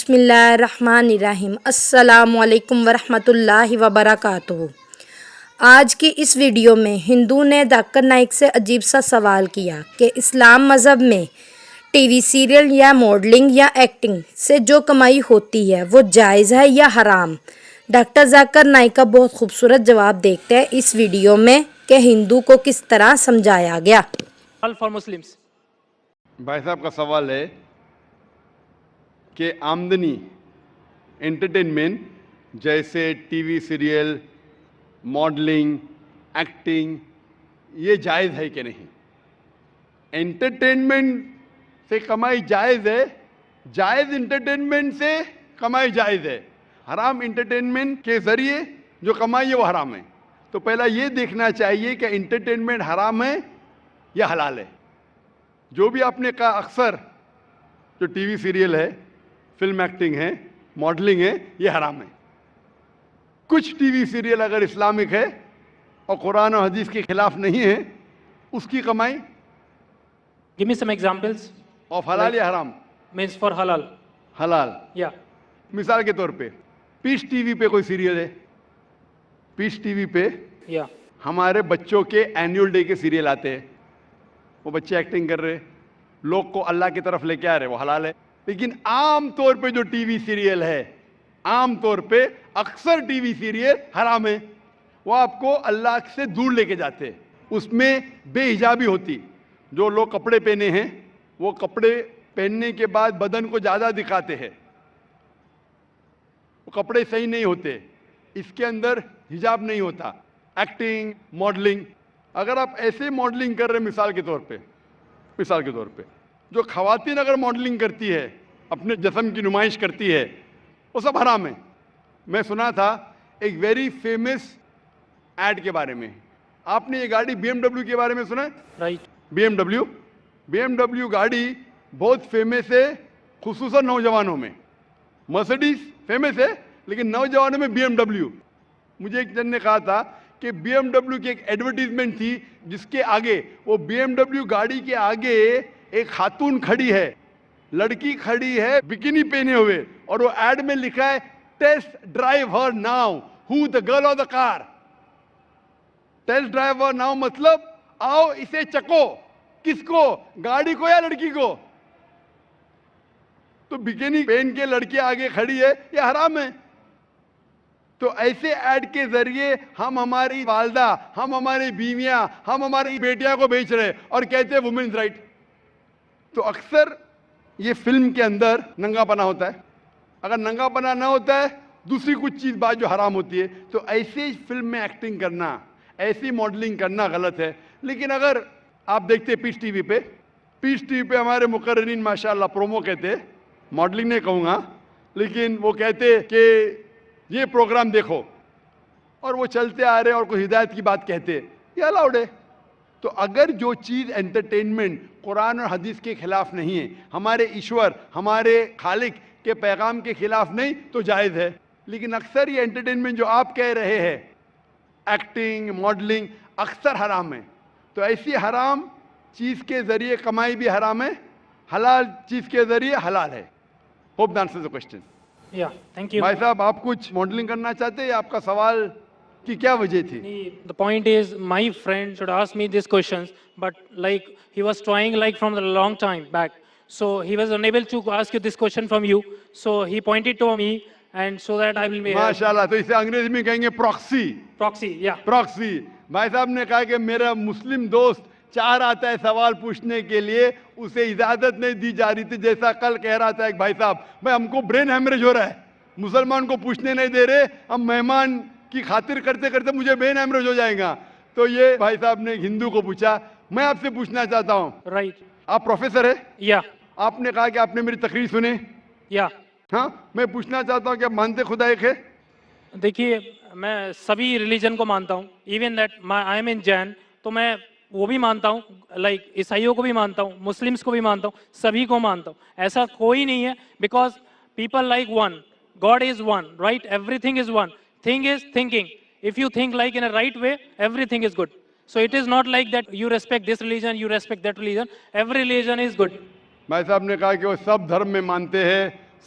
بسم اللہ الرحمن الرحیم۔ السلام علیکم ورحمۃ اللہ وبرکاتہ۔ آج کی اس ویڈیو میں ہندو نے ذاکر نائک سے عجیب سا سوال کیا کہ اسلام مذہب میں ٹی وی سیریل یا ماڈلنگ یا ایکٹنگ سے جو کمائی ہوتی ہے وہ جائز ہے یا حرام؟ ڈاکٹر ذاکر نائک کا بہت خوبصورت جواب دیکھتے ہیں اس ویڈیو میں کہ ہندو کو کس طرح سمجھایا گیا۔ فار مسلمس بھائی صاحب کا سوال ہے کہ آمدنی انٹرٹینمنٹ جیسے T V serial, modelling, acting یہ جائز ہے کہ نہیں؟ انٹرٹینمنٹ سے کمائی جائز ہے، جائز انٹرٹینمنٹ سے کمائی جائز ہے، حرام انٹرٹینمنٹ کے ذریعے جو کمائی ہے وہ حرام ہے۔ تو پہلا یہ دیکھنا چاہیے کہ انٹرٹینمنٹ حرام ہے یا حلال ہے۔ جو بھی آپ نے کہا اکثر جو ٹی وی سیریل ہے، فلم ایکٹنگ ہے، ماڈلنگ ہے، یہ حرام ہے۔ کچھ ٹی وی سیریل اگر اسلامک ہے اور قرآن و حدیث کے خلاف نہیں ہے، اس کی کمائی give me some examples of حلال یا حرام؟ means for halal حلال۔ yeah مثال کے طور پہ پیس ٹی وی پہ کوئی سیریل ہے، پیس ٹی وی پہ yeah ہمارے بچوں کے اینیول ڈے کے سیریل آتے ہیں، وہ بچے ایکٹنگ کر رہے، لوگ کو اللہ کی طرف لے کے آ رہے، وہ حلال ہے۔ لیکن عام طور پہ جو ٹی وی سیریل ہے، عام طور پہ اکثر ٹی وی سیریل حرام ہے، وہ آپ کو اللہ سے دور لے کے جاتے ہیں۔ اس میں بے حجابی ہوتی، جو لوگ کپڑے پہنے ہیں وہ کپڑے پہننے کے بعد بدن کو زیادہ دکھاتے ہیں، وہ کپڑے صحیح نہیں ہوتے، اس کے اندر حجاب نہیں ہوتا۔ ایکٹنگ، ماڈلنگ، اگر آپ ایسے ماڈلنگ کر رہے، مثال کے طور پہ جو خواتین اگر ماڈلنگ کرتی ہے، اپنے جسم کی نمائش کرتی ہے، وہ سب حرام ہے۔ میں سنا تھا ایک ویری فیمس ایڈ کے بارے میں، آپ نے یہ گاڑی بی ایم ڈبلیو کے بارے میں سنا ہے؟ right بی ایم ڈبلیو گاڑی بہت فیمس ہے، خصوصاً نوجوانوں میں۔ مرسڈیز فیمس ہے لیکن نوجوانوں میں بی ایم ڈبلیو۔ مجھے ایک جن نے کہا تھا کہ بی ایم ڈبلیو کی ایک ایڈورٹیزمنٹ تھی جس کے آگے، وہ بی ایم ڈبلیو گاڑی کے آگے ایک خاتون کھڑی ہے، لڑکی کھڑی ہے بکینی پہنے ہوئے، اور وہ ایڈ میں لکھا ہے test drive her now, who the girl of the car. Test drive her now مطلب آؤ اسے چکو، کس کو؟ گاڑی کو یا لڑکی کو؟ تو بکینی پہن کے لڑکی آگے کھڑی ہے، یہ حرام ہے۔ تو ایسے ایڈ کے ذریعے ہم ہماری والدہ، ہم ہماری بیویاں، ہم ہماری بیٹیاں کو بیچ رہے اور کہتے ہیں وومنز رائٹ۔ تو اکثر یہ فلم کے اندر ننگا پنا ہوتا ہے، اگر ننگا پنا نہ ہوتا ہے دوسری کچھ چیز بات جو حرام ہوتی ہے، تو ایسی فلم میں ایکٹنگ کرنا، ایسی ماڈلنگ کرنا غلط ہے۔ لیکن اگر آپ دیکھتے پیس ٹی وی پہ ہمارے مقررین ماشاءاللہ پرومو کہتے، ماڈلنگ نہیں کہوں گا لیکن وہ کہتے کہ یہ پروگرام دیکھو، اور وہ چلتے آ رہے اور کوئی ہدایت کی بات کہتے، یہ الاؤڈ ہے۔ تو اگر جو چیز انٹرٹینمنٹ قرآن اور حدیث کے خلاف نہیں ہے، ہمارے ایشور، ہمارے خالق کے پیغام کے خلاف نہیں، تو جائز ہے۔ لیکن اکثر یہ انٹرٹینمنٹ جو آپ کہہ رہے ہیں، ایکٹنگ، ماڈلنگ، اکثر حرام ہے۔ تو ایسی حرام چیز کے ذریعے کمائی بھی حرام ہے، حلال چیز کے ذریعے حلال ہے۔ Hope that answers the question. yeah thank you بھائی صاحب آپ کچھ ماڈلنگ کرنا چاہتے ہیں، آپ کا سوال کی کیا وجہ تھی؟ the point is my friend should ask me these questions, but like he was trying like from a long time back, so he was unable to ask you this question from you, so he pointed to me and so that I will be ماشاء اللہ، تو اسے انگریزی میں کہیں گے proxy. proxy yeah proxy. بھائی صاحب نے کہا کہ میرا مسلم دوست چاہ رہا تھا سوال پوچھنے کے لیے، اسے اجازت نہیں دی جا رہی تھی، جیسا کل کہہ رہا تھا ایک بھائی صاحب، بھائی ہم کو برین ہیمریج ہو رہا ہے، مسلمان کو پوچھنے نہیں دے رہے، ہم مہمان کی خاطر کرتے کرتے مجھے برین ہیمریج ہو جائے گا۔ تو یہ بھائی صاحب نے ہندو کو پوچھا۔ میں آپ سے پوچھنا چاہتا ہوں، right آپ پروفیسر ہیں، yeah آپ نے کہا کہ آپ نے میری تقریر سنی، yeah ہاں، میں پوچھنا چاہتا ہوں کہ آپ مانتے خدا ایک ہے؟ دیکھیے میں سبھی ریلیجن کو مانتا ہوں، ایون دیٹ آئی ایم ان جین، تو میں وہ بھی مانتا ہوں، لائک عیسائیوں کو بھی مانتا ہوں، مسلمس کو بھی مانتا ہوں، سبھی کو مانتا ہوں، ایسا کوئی نہیں ہے، because people like one, God is one, right, every thing is one, thing is thinking, if you think like in a right way every thing is good, so it is not like that you respect this religion, you respect that religion, every religion is good. بھائی صاحب نے کہا کہ وہ سب دھرم میں مانتے ہیں،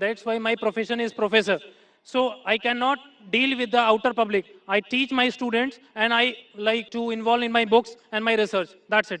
That's why my profession is professor. So I cannot deal with the outer public. I teach my students and I like to involve in my books and my research. That's it.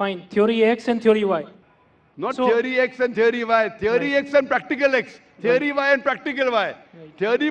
Fine. Theory X and theory Y. Not So- theory X and theory Y, theory X and practical X, theory Y and practical Y। theory